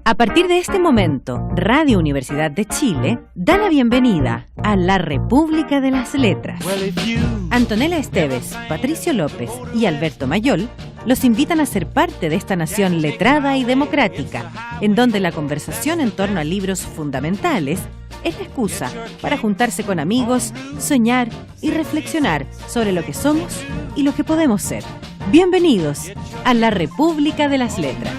A partir de este momento, Radio Universidad de Chile da la bienvenida a la República de las Letras. Antonella Esteves, Patricio López y Alberto Mayol los invitan a ser parte de esta nación letrada y democrática, en donde la conversación en torno a libros fundamentales es la excusa para juntarse con amigos, soñar y reflexionar sobre lo que somos y lo que podemos ser. Bienvenidos a la República de las Letras.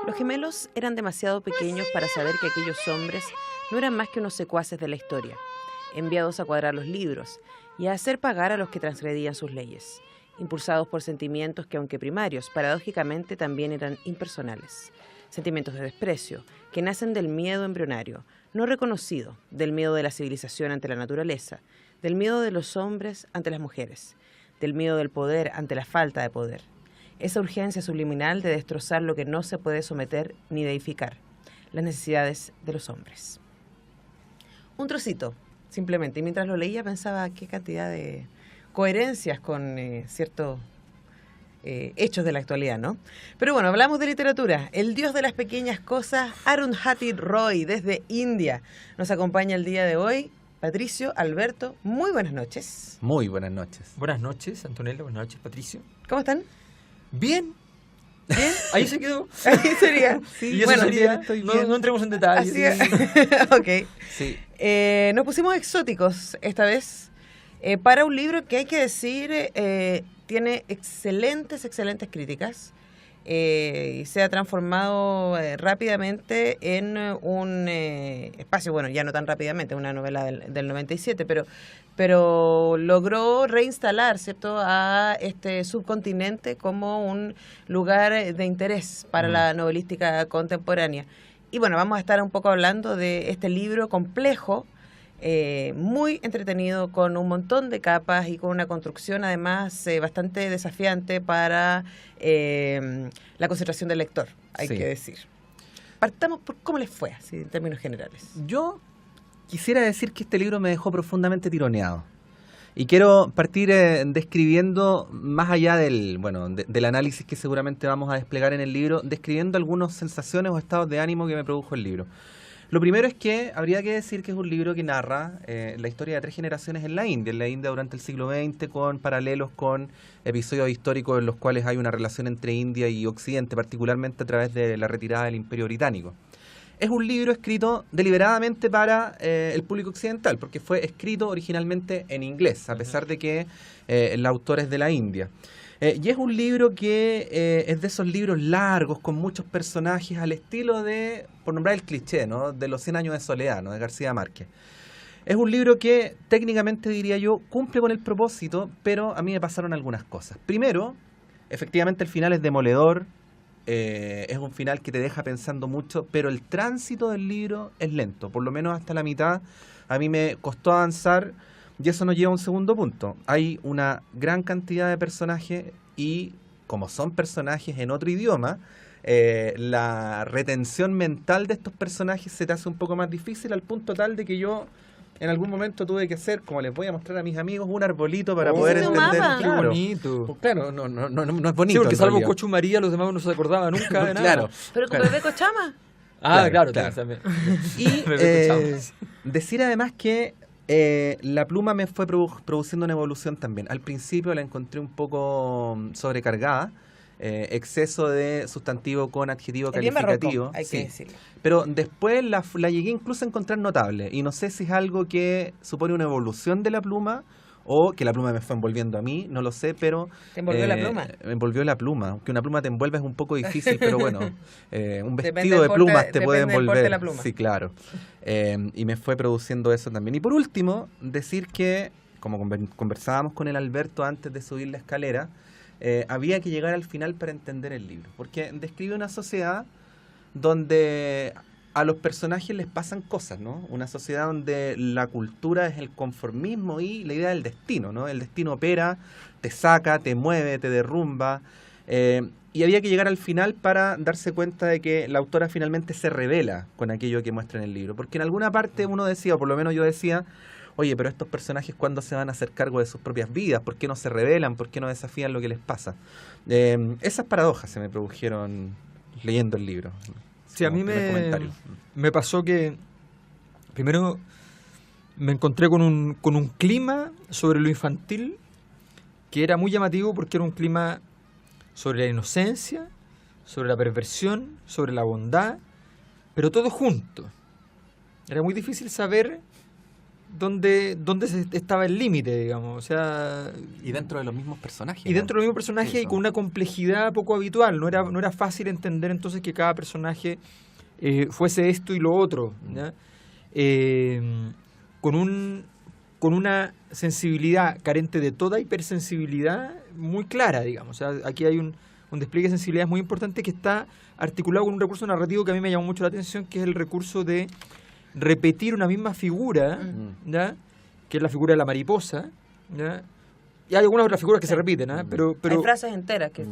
Los gemelos eran demasiado pequeños para saber que aquellos hombres no eran más que unos secuaces de la historia, enviados a cuadrar los libros y a hacer pagar a los que transgredían sus leyes, impulsados por sentimientos que, aunque primarios, paradójicamente también eran impersonales. Sentimientos de desprecio, que nacen del miedo embrionario, no reconocido, del miedo de la civilización ante la naturaleza, del miedo de los hombres ante las mujeres, del miedo del poder ante la falta de poder. Esa urgencia subliminal de destrozar lo que no se puede someter ni deificar, las necesidades de los hombres. Un trocito, simplemente, y mientras lo leía pensaba qué cantidad de coherencias con ciertos hechos de la actualidad, ¿no? Pero bueno, hablamos de literatura. El dios de las pequeñas cosas, Arundhati Roy, desde India, nos acompaña el día de hoy. Patricio, Alberto, muy buenas noches. Muy buenas noches. Buenas noches, Antonella. Buenas noches, Patricio. ¿Cómo están? Bien. ¿Bien? Ahí se quedó. Ahí sería. Sí, y eso bueno, sería. estoy No, bien. no entremos en detalles. Ok. Sí. Nos pusimos exóticos esta vez para un libro que hay que decir tiene excelentes críticas y se ha transformado rápidamente en un espacio, bueno, ya no tan rápidamente, una novela del 97, pero logró reinstalar, ¿cierto?, a este subcontinente como un lugar de interés para la novelística contemporánea. Y bueno, vamos a estar un poco hablando de este libro complejo, muy entretenido, con un montón de capas y con una construcción además bastante desafiante para la concentración del lector, hay que decir. Partamos por cómo les fue, así, en términos generales. Yo quisiera decir que este libro me dejó profundamente tironeado. Y quiero partir describiendo, más allá del análisis que seguramente vamos a desplegar en el libro, describiendo algunas sensaciones o estados de ánimo que me produjo el libro. Lo primero es que habría que decir que es un libro que narra la historia de 3 generaciones en la India durante el siglo XX, con paralelos con episodios históricos en los cuales hay una relación entre India y Occidente, particularmente a través de la retirada del Imperio Británico. Es un libro escrito deliberadamente para el público occidental, porque fue escrito originalmente en inglés, a pesar de que el autor es de la India. Y es un libro que es de esos libros largos, con muchos personajes, al estilo de, por nombrar el cliché, ¿no?, de Los 100 años de soledad, ¿no?, de García Márquez. Es un libro que técnicamente, diría yo, cumple con el propósito, pero a mí me pasaron algunas cosas. Primero, efectivamente el final es demoledor, es un final que te deja pensando mucho, pero el tránsito del libro es lento, por lo menos hasta la mitad. A mí me costó avanzar. Y eso nos lleva a un segundo punto. Hay una gran cantidad de personajes y, como son personajes en otro idioma, la retención mental de estos personajes se te hace un poco más difícil, al punto tal de que yo en algún momento tuve que hacer, como les voy a mostrar a mis amigos, un arbolito para poder entender. Mapa. Qué bonito. Pues claro, no es bonito. Sí, porque en salvo realidad. Cochu María, los demás no se acordaba nunca de nada. Claro. Pero con Claro. Bebé Cochama. Claro. Claro. También. Y Me escuchamos. decir además que la pluma me fue produciendo una evolución también. Al principio la encontré un poco sobrecargada, exceso de sustantivo con adjetivo Es bien calificativo. barroco, hay que decirlo. Pero después la llegué incluso a encontrar notable. Y no sé si es algo que supone una evolución de la pluma o que la pluma me fue envolviendo a mí, no lo sé, pero... ¿Te envolvió la pluma? Me envolvió la pluma. Aunque una pluma te envuelva es un poco difícil, pero bueno, un Depende vestido del de plumas porte- te puede depende del porte envolver. de la pluma. Sí, claro. Y me fue produciendo eso también. Y por último, decir que, como conversábamos con el Alberto antes de subir la escalera, había que llegar al final para entender el libro. Porque describe una sociedad donde a los personajes les pasan cosas, ¿no? Una sociedad donde la cultura es el conformismo y la idea del destino, ¿no? El destino opera, te saca, te mueve, te derrumba. Y había que llegar al final para darse cuenta de que la autora finalmente se revela con aquello que muestra en el libro. Porque en alguna parte uno decía, o por lo menos yo decía, oye, pero estos personajes, ¿cuándo se van a hacer cargo de sus propias vidas? ¿Por qué no se revelan? ¿Por qué no desafían lo que les pasa? Esas paradojas se me produjeron leyendo el libro. Sí, a mí me pasó que primero me encontré con un clima sobre lo infantil que era muy llamativo porque era un clima sobre la inocencia, sobre la perversión, sobre la bondad, pero todo junto. Era muy difícil saber dónde estaba el límite, digamos. O sea, y dentro de los mismos personajes. Y dentro de los mismos personajes, sí, y con una complejidad poco habitual. No era fácil entender entonces que cada personaje fuese esto y lo otro, ¿ya? Con una sensibilidad carente de toda hipersensibilidad muy clara, digamos. O sea, aquí hay un despliegue de sensibilidad muy importante que está articulado con un recurso narrativo que a mí me llamó mucho la atención, que es el recurso de repetir una misma figura, ¿ya? Que es la figura de la mariposa, ¿ya? Y hay algunas otras figuras que se repiten, ¿eh? Pero hay frases enteras que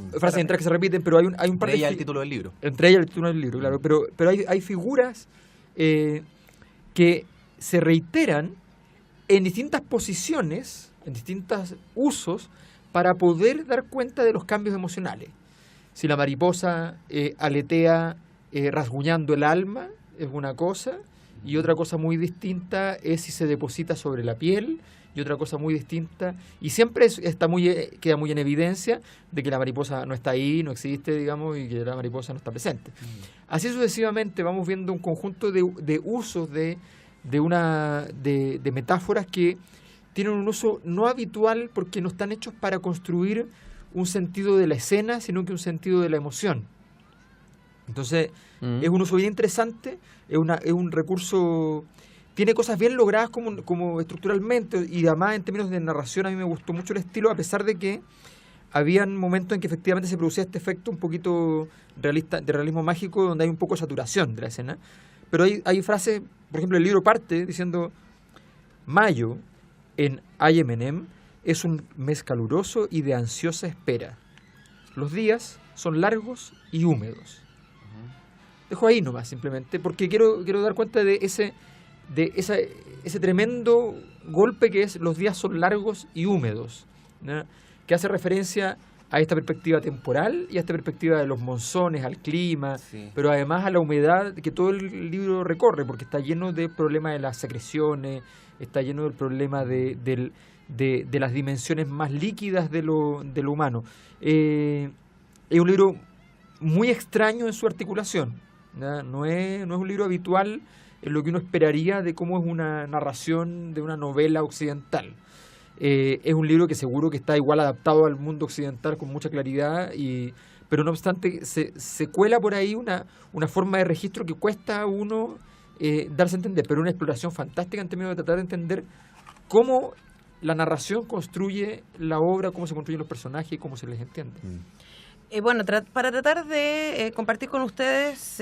se repiten, pero hay un par de... Entre ellas el título del libro. Entre ellas el título del libro, claro. Pero hay figuras que se reiteran en distintas posiciones, en distintos usos, para poder dar cuenta de los cambios emocionales. Si la mariposa aletea rasguñando el alma, es una cosa, y otra cosa muy distinta es si se deposita sobre la piel, y otra cosa muy distinta, y siempre queda muy en evidencia de que la mariposa no está ahí, no existe, digamos, y que la mariposa no está presente. Así sucesivamente vamos viendo un conjunto de usos de metáforas que tienen un uso no habitual porque no están hechos para construir un sentido de la escena, sino que un sentido de la emoción. Entonces, es un uso bien interesante, es un recurso, tiene cosas bien logradas como estructuralmente, y además en términos de narración a mí me gustó mucho el estilo, a pesar de que habían momentos en que efectivamente se producía este efecto un poquito realista, de realismo mágico, donde hay un poco de saturación de la escena. Pero hay frases, por ejemplo, el libro parte diciendo: mayo en IMM es un mes caluroso y de ansiosa espera. Los días son largos y húmedos. Dejo ahí nomás, simplemente, porque quiero dar cuenta de ese tremendo golpe que es los días son largos y húmedos, ¿no? Que hace referencia a esta perspectiva temporal y a esta perspectiva de los monzones, al clima, sí, pero además a la humedad que todo el libro recorre, porque está lleno de problemas de las secreciones, está lleno del problema de las dimensiones más líquidas de lo humano. Es un libro muy extraño en su articulación, ¿no? No es un libro habitual en lo que uno esperaría de cómo es una narración de una novela occidental. Es un libro que seguro que está igual adaptado al mundo occidental con mucha claridad, pero no obstante se cuela por ahí una forma de registro que cuesta a uno darse a entender, pero una exploración fantástica en términos de tratar de entender cómo la narración construye la obra, cómo se construyen los personajes y cómo se les entiende. Bueno, para tratar de compartir con ustedes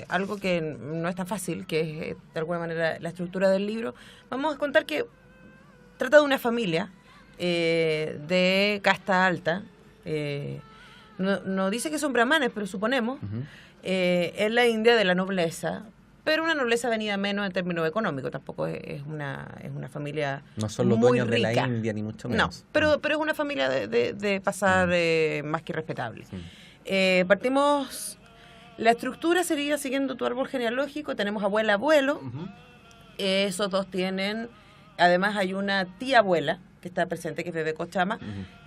algo que no es tan fácil, que es de alguna manera la estructura del libro, vamos a contar que trata de una familia de casta alta. No dice que son brahmanes, pero suponemos. En la India, de la nobleza, pero una nobleza venida menos en términos económicos. Tampoco es una familia no son los muy dueños rica de la India, ni mucho menos. No, pero es una familia de pasar más que respetable. Partimos. La estructura sería siguiendo tu árbol genealógico. Tenemos abuela, abuelo. Esos dos tienen... Además hay una tía abuela que está presente, que es Bebé Cochama.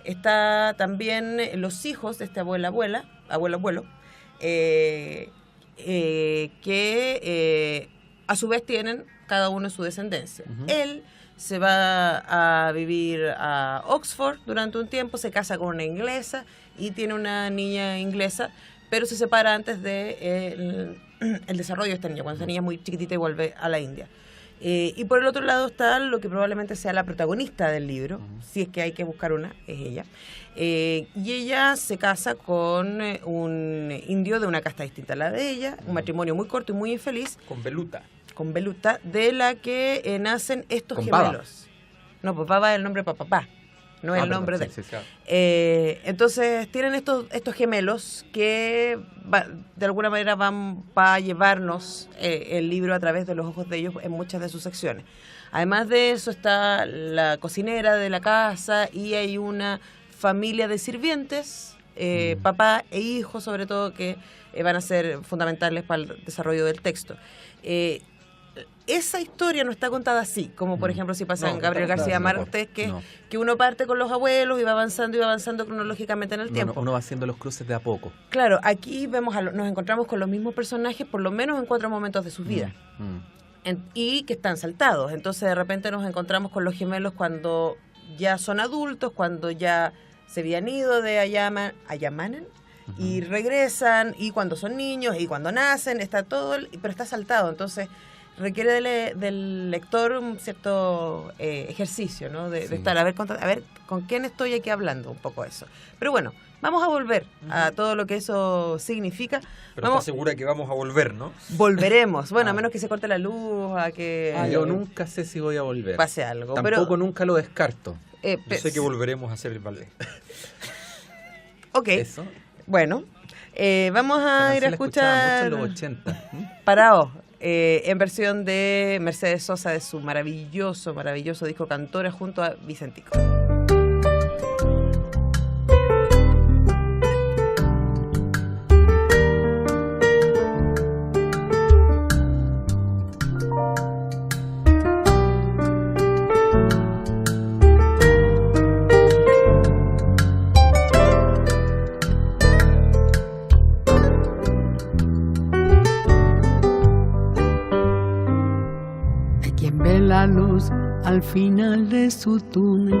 Está también los hijos de este abuelo, abuelo, que a su vez tienen cada uno su descendencia. Él se va a vivir a Oxford durante un tiempo, se casa con una inglesa y tiene una niña inglesa, pero se separa antes de el desarrollo de esta niña, cuando esta niña es muy chiquitita y vuelve a la India. Y por el otro lado está lo que probablemente sea la protagonista del libro, si es que hay que buscar una, es ella. Y ella se casa con un indio de una casta distinta a la de ella, un matrimonio muy corto y muy infeliz. Con Beluta, de la que nacen estos con gemelos. Baba. No, pues Baba es el nombre para papá. no es el nombre de él. Sí, sí. Entonces tienen estos gemelos que de alguna manera va a llevarnos el libro a través de los ojos de ellos en muchas de sus secciones. Además de eso está la cocinera de la casa y hay una familia de sirvientes, papá e hijo sobre todo, que van a ser fundamentales para el desarrollo del texto. Esa historia no está contada así, como por ejemplo si pasa en Gabriel García Márquez, que uno parte con los abuelos y va avanzando cronológicamente en el tiempo. Uno va haciendo los cruces de a poco. Claro, aquí nos encontramos con los mismos personajes por lo menos en 4 momentos de sus vidas. Y que están saltados. Entonces de repente nos encontramos con los gemelos cuando ya son adultos, cuando ya se habían ido de Ayamanen y regresan, y cuando son niños y cuando nacen, está todo, pero está saltado. Entonces requiere del lector un cierto ejercicio, ¿no? De estar a ver con quién estoy aquí hablando, un poco eso. Pero bueno, vamos a volver a todo lo que eso significa. Pero está segura que vamos a volver, ¿no? Volveremos. Bueno, a menos que se corte la luz, a que... yo nunca sé si voy a volver. Pase algo. Tampoco nunca lo descarto. Yo sé que volveremos a hacer el ballet. Ok. Eso. Bueno, vamos a ir a escuchar... Mucho en los 80. Parao. En versión de Mercedes Sosa, de su maravilloso disco Cantora, junto a Vicentico. La luz al final de su túnel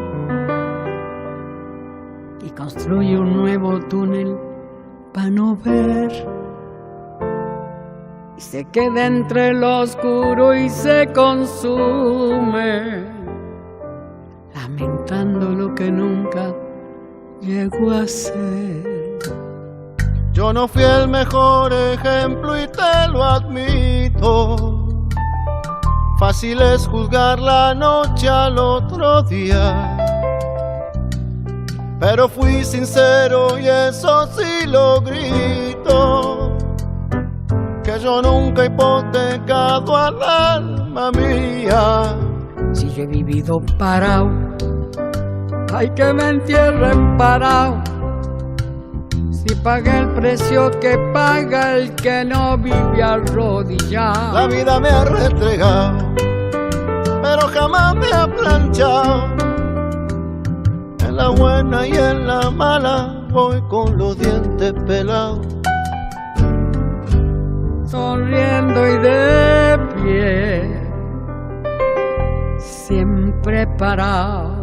y construye un nuevo túnel para no ver, y se queda entre lo oscuro y se consume, lamentando lo que nunca llegó a ser. Yo no fui el mejor ejemplo y te lo admito. Fácil es juzgar la noche al otro día, pero fui sincero y eso sí lo grito, que yo nunca he hipotecado al alma mía. Si yo he vivido parado, hay que me entierren parado. Si pagué el precio que paga el que no vive arrodillado. La vida me ha restregado, pero jamás me ha planchado. En la buena y en la mala voy con los dientes pelados. Sonriendo y de pie, siempre parado.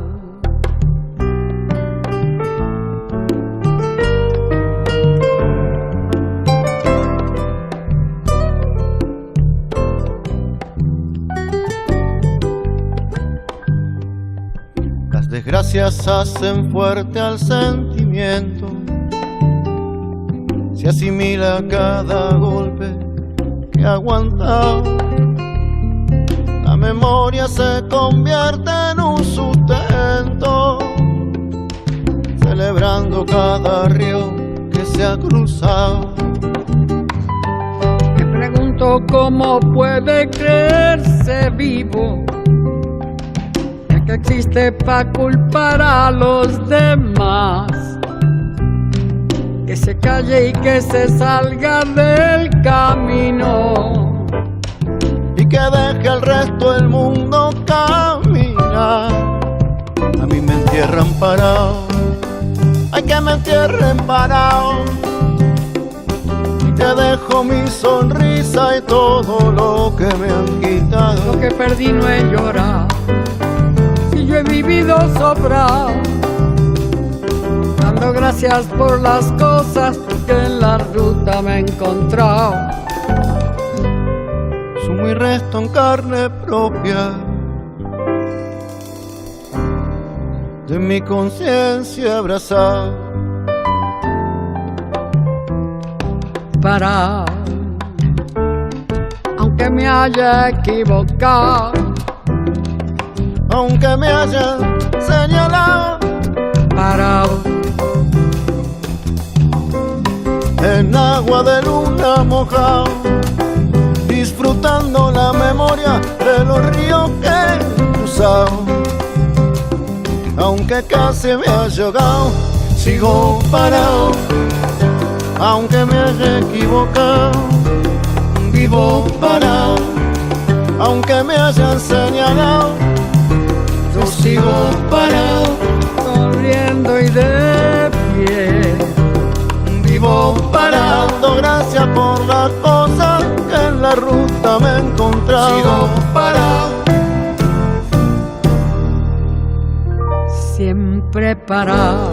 Desgracias hacen fuerte al sentimiento, se asimila cada golpe que ha aguantado. La memoria se convierte en un sustento, celebrando cada río que se ha cruzado. Me pregunto cómo puede creerse vivo, que existe para culpar a los demás, que se calle y que se salga del camino y que deje al resto del mundo caminar. A mí me entierran parado, hay que me entierren parado, y te dejo mi sonrisa y todo lo que me han quitado. Lo que perdí no he llorado, yo he vivido sobrado, dando gracias por las cosas que en la ruta me he encontrado. Sumo y resto en carne propia de mi conciencia abrazado. Parado, aunque me haya equivocado, aunque me hayan señalado, parado. En agua de luna mojado, disfrutando la memoria de los ríos que he cruzado. Aunque casi me haya ahogado, sigo parado. Aunque me haya equivocado, vivo parado. Aunque me hayan señalado, yo sigo parado. Sonriendo y de pie, Vivo parado, gracias por las cosas que en la ruta me he encontrado. Sigo parado. siempre parado.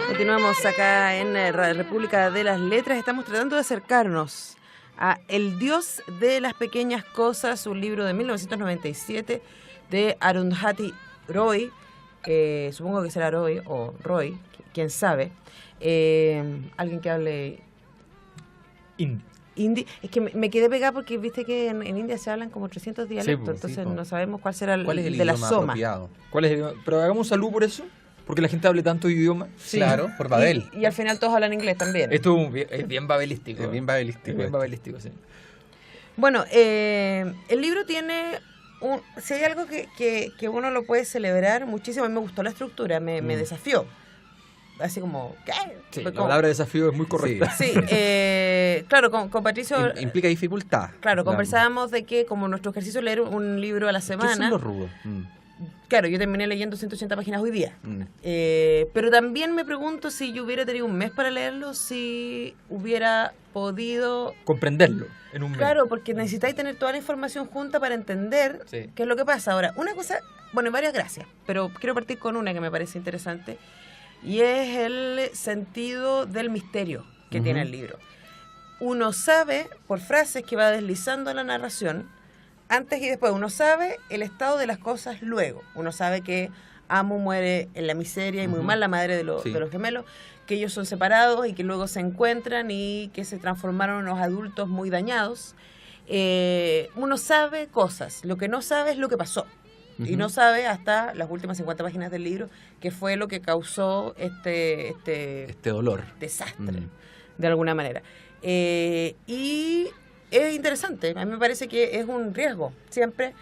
Continuamos acá en la República de las Letras. Estamos tratando de acercarnos a El Dios de las Pequeñas Cosas, un libro de 1997 de Arundhati Roy. Supongo que será Roy o Roy, quién sabe. Alguien que hable hindi. Es que me quedé pegada porque viste que en India se hablan como 300 dialectos, pues, entonces sí, no sabemos cuál será ¿Cuál es el de la idioma Soma. apropiado? ¿Cuál es el idioma? Pero hagamos un saludo por eso, porque la gente hable tanto idiomas. Sí. Claro, por Babel. Y al final todos hablan inglés también. Esto es bien babelístico. Es bien babelístico. Es bien babelístico, sí. Bueno, el libro tiene si hay algo que uno lo puede celebrar muchísimo. A mí me gustó la estructura, me desafió. Así como, ¿qué? Sí, Fue la como- palabra desafío es muy correcta. Sí, claro, con Patricio, Implica dificultad. claro, conversábamos de que como nuestro ejercicio es leer un libro a la ¿Qué son semana. los rubros? Claro, yo terminé leyendo 180 páginas hoy día. Mm. Pero también me pregunto si yo hubiera tenido un mes para leerlo, si hubiera podido... Comprenderlo en un mes. Claro, porque necesitáis tener toda la información junta para entender Sí. qué es lo que pasa. Ahora, una cosa, bueno, hay varias gracias, pero quiero partir con una que me parece interesante, y es el sentido del misterio que tiene el libro. Uno sabe, por frases que va deslizando la narración, antes y después, uno sabe el estado de las cosas luego. Uno sabe que Amu muere en la miseria y muy mal, la madre de los gemelos, que ellos son separados y que luego se encuentran y que se transformaron en unos adultos muy dañados. Uno sabe cosas, lo que no sabe es lo que pasó. Y no sabe hasta las últimas 50 páginas del libro qué fue lo que causó este dolor. desastre, de alguna manera. Y es interesante, a mí me parece que es un riesgo siempre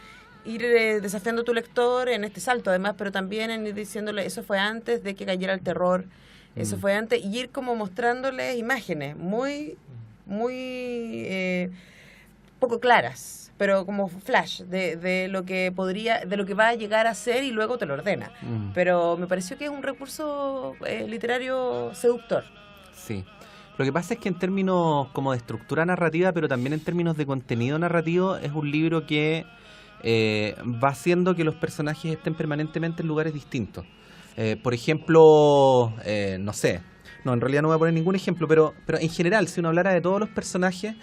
ir desafiando a tu lector en este salto, además, pero también en ir diciéndole, eso fue antes de que cayera el terror, eso fue antes, y ir como mostrándoles imágenes muy poco claras, pero como flash de lo que podría, de lo que va a llegar a ser, y luego te lo ordena. Pero me pareció que es un recurso literario seductor. Sí. Lo que pasa es que en términos como de estructura narrativa, pero también en términos de contenido narrativo, es un libro que va haciendo que los personajes estén permanentemente en lugares distintos. Por ejemplo, no sé, en realidad no voy a poner ningún ejemplo, pero en general, si uno hablara de todos los personajes,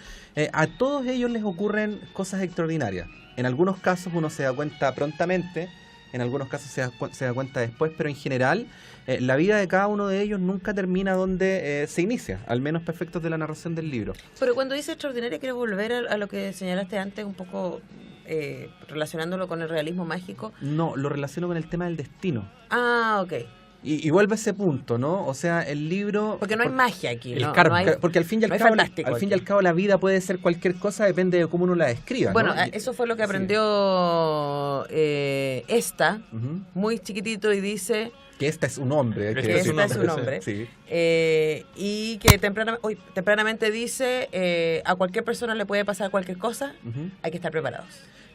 a todos ellos les ocurren cosas extraordinarias. En algunos casos uno se da cuenta prontamente, en algunos casos se da cuenta después, pero en general la vida de cada uno de ellos nunca termina donde se inicia, al menos para efectos de la narración del libro. Pero cuando dice extraordinaria, quiero volver a lo que señalaste antes, un poco relacionándolo con el realismo mágico. No, lo relaciono con el tema del destino. Ah, ok. Y vuelve a ese punto, ¿no? O sea, el libro... Porque no hay magia aquí, el ¿no? karma, No hay- Porque al fin y al no hay cabo, fantástico al fin y aquí. al cabo la vida puede ser cualquier cosa, depende de cómo uno la describa, Bueno, ¿no? eso fue lo que Sí. aprendió esta, Ujú. muy chiquitito, y dice Que esta es un hombre. Que que esta es un hombre. Sí. Y que tempranamente dice a cualquier persona le puede pasar cualquier cosa, Ujú. hay que estar preparados.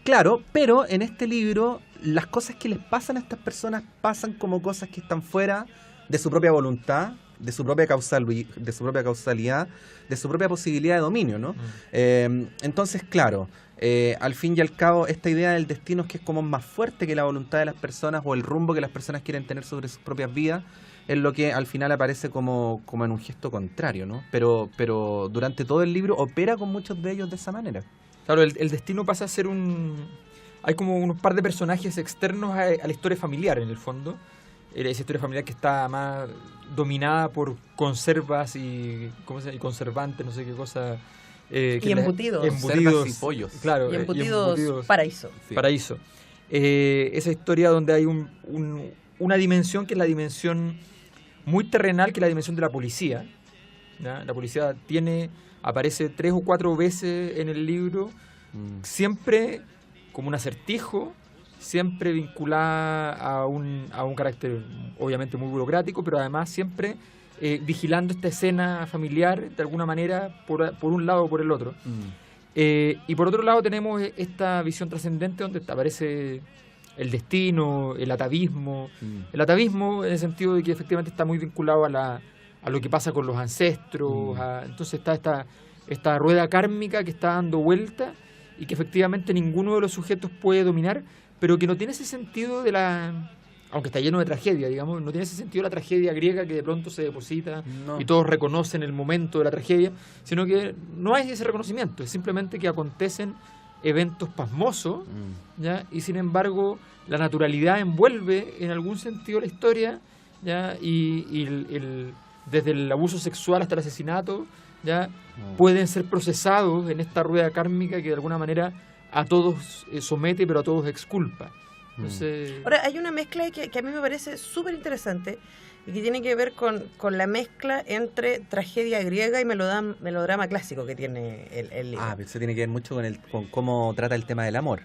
Claro, pero en este libro las cosas que les pasan a estas personas pasan como cosas que están fuera de su propia voluntad, de su propia causalidad, de su propia posibilidad de dominio, ¿no? Entonces, claro, al fin y al cabo, esta idea del destino es que es como más fuerte que la voluntad de las personas o el rumbo que las personas quieren tener sobre sus propias vidas, es lo que al final aparece como en un gesto contrario, ¿no? Pero durante todo el libro opera con muchos de ellos de esa manera. Claro, el destino pasa a ser un hay como unos par de personajes externos a la historia familiar, en el fondo. Esa historia familiar que está más dominada por conservas y, ¿cómo se llama? Y conservantes, no sé qué cosa. Y embutidos. Conservas y pollos. Claro, Y embutidos paraíso. Sí. Paraíso. Esa historia donde hay una dimensión que es la dimensión muy terrenal, que es la dimensión de la policía. ¿Ya? La policía aparece 3 o 4 veces en el libro, siempre como un acertijo, siempre vinculada a un carácter obviamente muy burocrático, pero además siempre vigilando esta escena familiar de alguna manera por un lado o por el otro. Y por otro lado tenemos esta visión trascendente donde aparece el destino, el atavismo. El atavismo en el sentido de que efectivamente está muy vinculado a lo que pasa con los ancestros. Entonces está esta rueda kármica que está dando vuelta y que efectivamente ninguno de los sujetos puede dominar, pero que no tiene ese sentido aunque está lleno de tragedia, digamos, no tiene ese sentido de la tragedia griega que de pronto se deposita y todos reconocen el momento de la tragedia, sino que no hay ese reconocimiento, es simplemente que acontecen eventos pasmosos, ¿ya? Y sin embargo la naturalidad envuelve en algún sentido la historia, ¿ya? Y desde el abuso sexual hasta el asesinato, ¿ya? Pueden ser procesados en esta rueda kármica que de alguna manera a todos somete, pero a todos exculpa. Entonces... Ahora, hay una mezcla que a mí me parece súper interesante y que tiene que ver con la mezcla entre tragedia griega y melodrama clásico que tiene el libro. Pero eso tiene que ver mucho con cómo trata el tema del amor.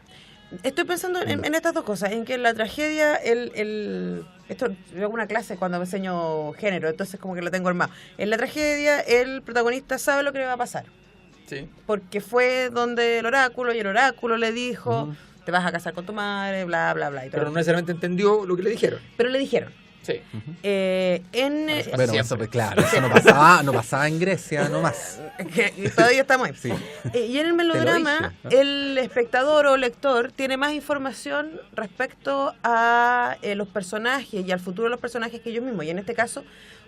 Estoy pensando en estas dos cosas, en que la tragedia, esto yo hago una clase cuando me enseño género, entonces como que lo tengo armado. En la tragedia el protagonista sabe lo que le va a pasar. Sí. Porque fue donde el oráculo y el oráculo le dijo, te vas a casar con tu madre, bla, bla, bla. Y todo. Pero no necesariamente entendió lo que le dijeron. Pero le dijeron. Sí. Bueno, eso, claro, eso no pasaba en Grecia nomás. Y todavía estamos ahí. Sí. Y en el melodrama, ¿no? el espectador o lector tiene más información respecto a los personajes y al futuro de los personajes que ellos mismos. Y en este caso,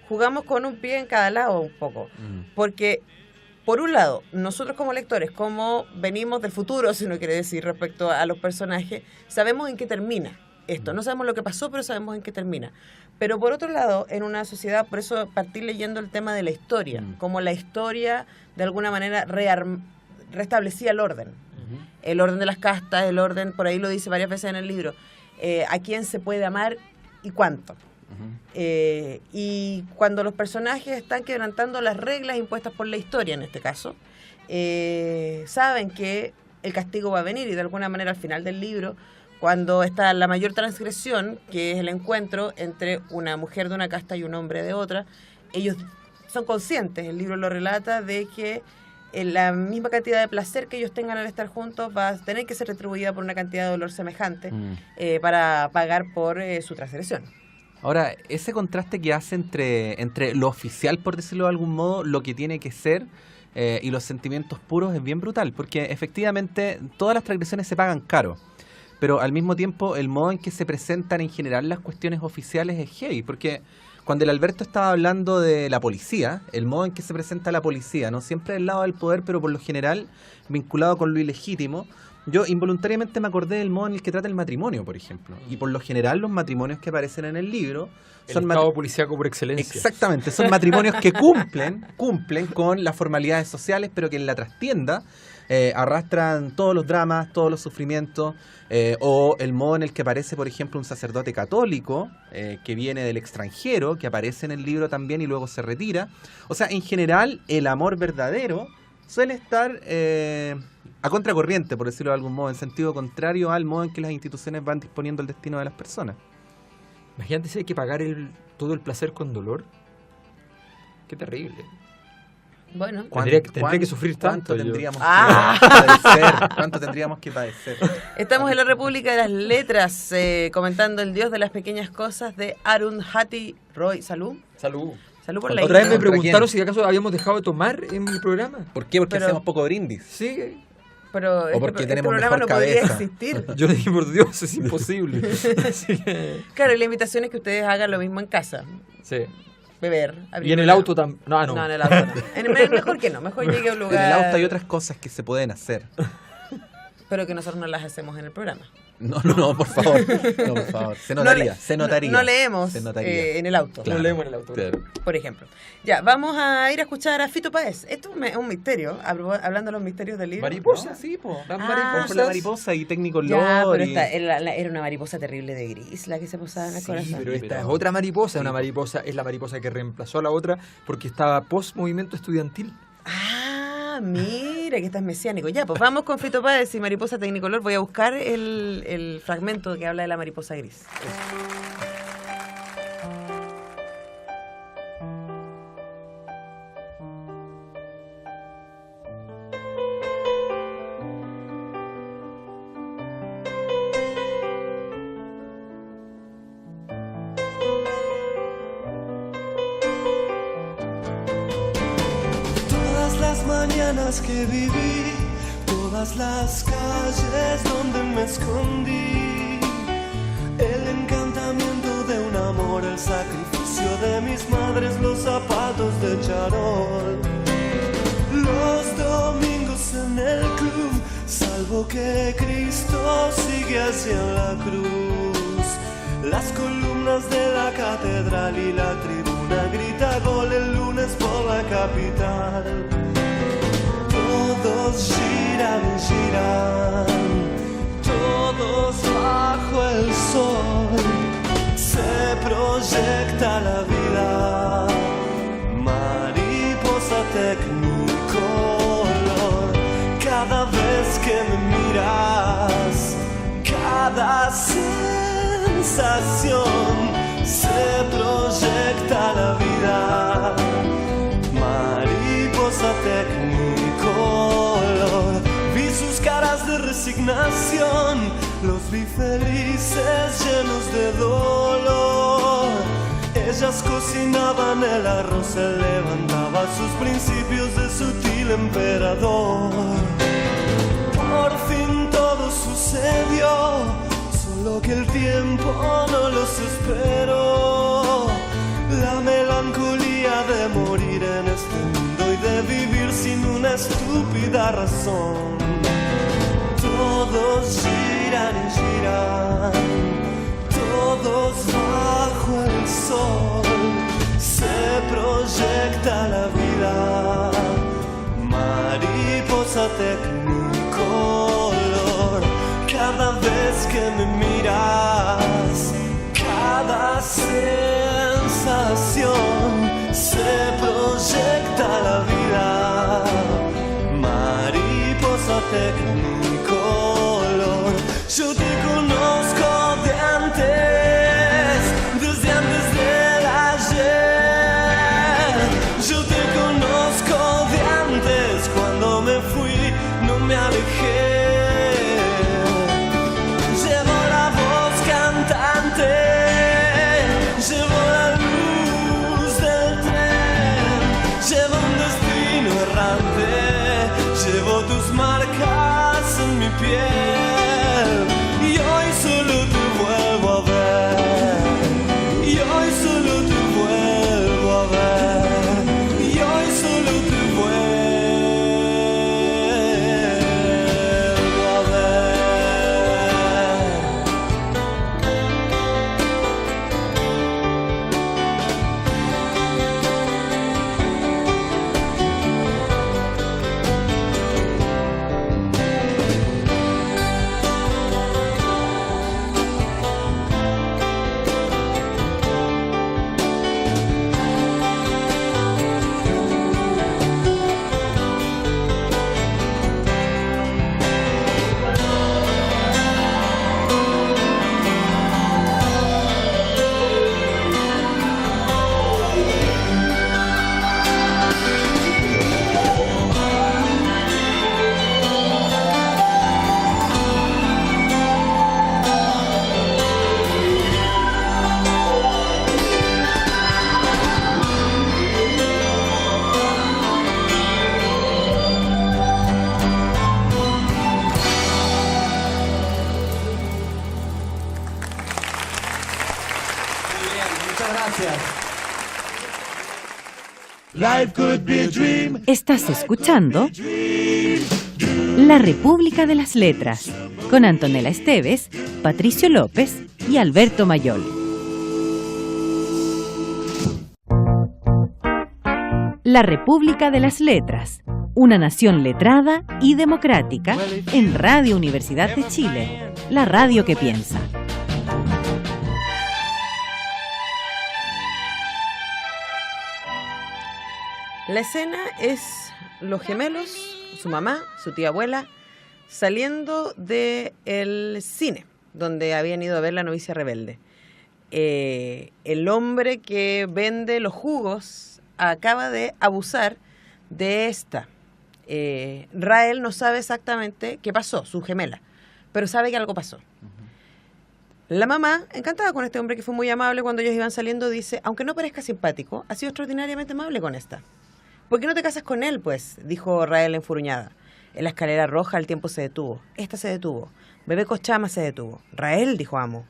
jugamos con un pie en cada lado un poco. Porque, por un lado, nosotros como lectores, como venimos del futuro, si uno quiere decir, respecto a los personajes, sabemos en qué termina esto. No sabemos lo que pasó, pero sabemos en qué termina. Pero por otro lado, en una sociedad, por eso partí leyendo el tema de la historia, como la historia de alguna manera restablecía el orden. El orden de las castas, el orden, por ahí lo dice varias veces en el libro, a quién se puede amar y cuánto. Y cuando los personajes están quebrantando las reglas impuestas por la historia, en este caso, saben que el castigo va a venir y de alguna manera al final del libro, cuando está la mayor transgresión, que es el encuentro entre una mujer de una casta y un hombre de otra, ellos son conscientes, el libro lo relata, de que la misma cantidad de placer que ellos tengan al estar juntos va a tener que ser retribuida por una cantidad de dolor semejante para pagar por su transgresión. Ahora, ese contraste que hace entre lo oficial, por decirlo de algún modo, lo que tiene que ser y los sentimientos puros es bien brutal, porque efectivamente todas las transgresiones se pagan caro. Pero al mismo tiempo el modo en que se presentan en general las cuestiones oficiales es heavy, porque cuando el Alberto estaba hablando de la policía, el modo en que se presenta la policía, no siempre del lado del poder, pero por lo general vinculado con lo ilegítimo, yo involuntariamente me acordé del modo en el que trata el matrimonio, por ejemplo. Y por lo general los matrimonios que aparecen en el libro son el estado policíaco por excelencia. Exactamente, son matrimonios que cumplen con las formalidades sociales, pero que en la trastienda arrastran todos los dramas, todos los sufrimientos, o el modo en el que aparece, por ejemplo, un sacerdote católico que viene del extranjero, que aparece en el libro también y luego se retira. O sea, en general, el amor verdadero suele estar a contracorriente, por decirlo de algún modo, en sentido contrario al modo en que las instituciones van disponiendo el destino de las personas. Imagínate si hay que pagar todo el placer con dolor. Qué terrible. Bueno, tendría que sufrir ¿Cuánto tanto tendríamos que padecer? ¿Cuánto tendríamos que padecer? Estamos en la República de las Letras, comentando El Dios de las Pequeñas Cosas de Arundhati Roy. Salud. Salud. Salud por la Otra vez isla. me preguntaron si acaso habíamos dejado de tomar en el programa. ¿Por qué? Porque Pero- hacemos poco brindis. Sí. Pero O porque este tenemos programa mejor no podría cabeza. existir. Yo le dije, por Dios, es imposible. Así que, Claro, y la invitación es que ustedes hagan lo mismo en casa. sí. Beber. abrir Y en el una- auto también. No, No, en el auto no. Mejor que no, mejor llegue a un lugar. En el auto hay otras cosas que se pueden hacer. Pero que nosotros no las hacemos en el programa. No, por favor. No, por favor. Se notaría. No leemos en el auto. Claro, no leemos en el auto. Claro. Por ejemplo. Ya, vamos a ir a escuchar a Fito Páez. Esto es un misterio, hablando de los misterios del libro. Mariposa, ¿no? sí, po. Las Mariposas. La mariposa y técnico Ya, olor. pero era una mariposa terrible de gris la que se posaba en el corazón. Pero esta es otra mariposa, una mariposa, es la mariposa que reemplazó a la otra porque estaba post-movimiento estudiantil. Ah, mira, que estás mesiánico. Ya, pues vamos con Fito Páez y Mariposa Tecnicolor. Voy a buscar el fragmento que habla de la mariposa gris. Que viví, todas las calles donde me escondí, el encantamiento de un amor, el sacrificio de mis madres, los zapatos de charol, los domingos en el club, salvo que Cristo sigue hacia la cruz, las columnas de la catedral y la tribuna grita gol el lunes por la capital. Todos giran, giran, todos bajo el sol, se proyecta la vida, mariposa tecnicolor, cada vez que me miras, cada sensación, se proyecta la vida, mariposa tecnicolor. Vi sus caras de resignación, los vi felices llenos de dolor. Ellas cocinaban el arroz, él levantaba sus principios de sutil emperador. Por fin todo sucedió, solo que el tiempo no los esperó. La melancolía de morir en este mundo y de vivir sin una estúpida razón. Todos giran y giran, todos bajo el sol, se proyecta la vida, mariposa tecnicolor, cada vez que me miras, cada sensación, se proyecta la vida, mariposa tecnicolor. Yo te conozco de antes, desde antes del ayer. Yo te conozco de antes, cuando me fui no me alejé. Llevo la voz cantante, llevo la luz del tren, llevo un destino errante, llevo tus marcas en mi piel, y hoy solo te vuelvo a ver, y hoy solo te vuelvo a ver, y hoy solo te vuelvo a ver. Estás escuchando La República de las Letras, con Antonella Esteves, Patricio López y Alberto Mayol. La República de las Letras, una nación letrada y democrática, en Radio Universidad de Chile, la radio que piensa. La escena es los gemelos, su mamá, su tía abuela, saliendo del cine, donde habían ido a ver La novicia rebelde. El hombre que vende los jugos acaba de abusar de esta. Rael no sabe exactamente qué pasó, su gemela, pero sabe que algo pasó. La mamá, encantada con este hombre que fue muy amable cuando ellos iban saliendo, dice, aunque no parezca simpático, ha sido extraordinariamente amable con esta. ¿Por qué no te casas con él, pues?, dijo Rael enfurruñada. En la escalera roja el tiempo se detuvo. Esta se detuvo. Bebé Cochama se detuvo. Rael, dijo Amo.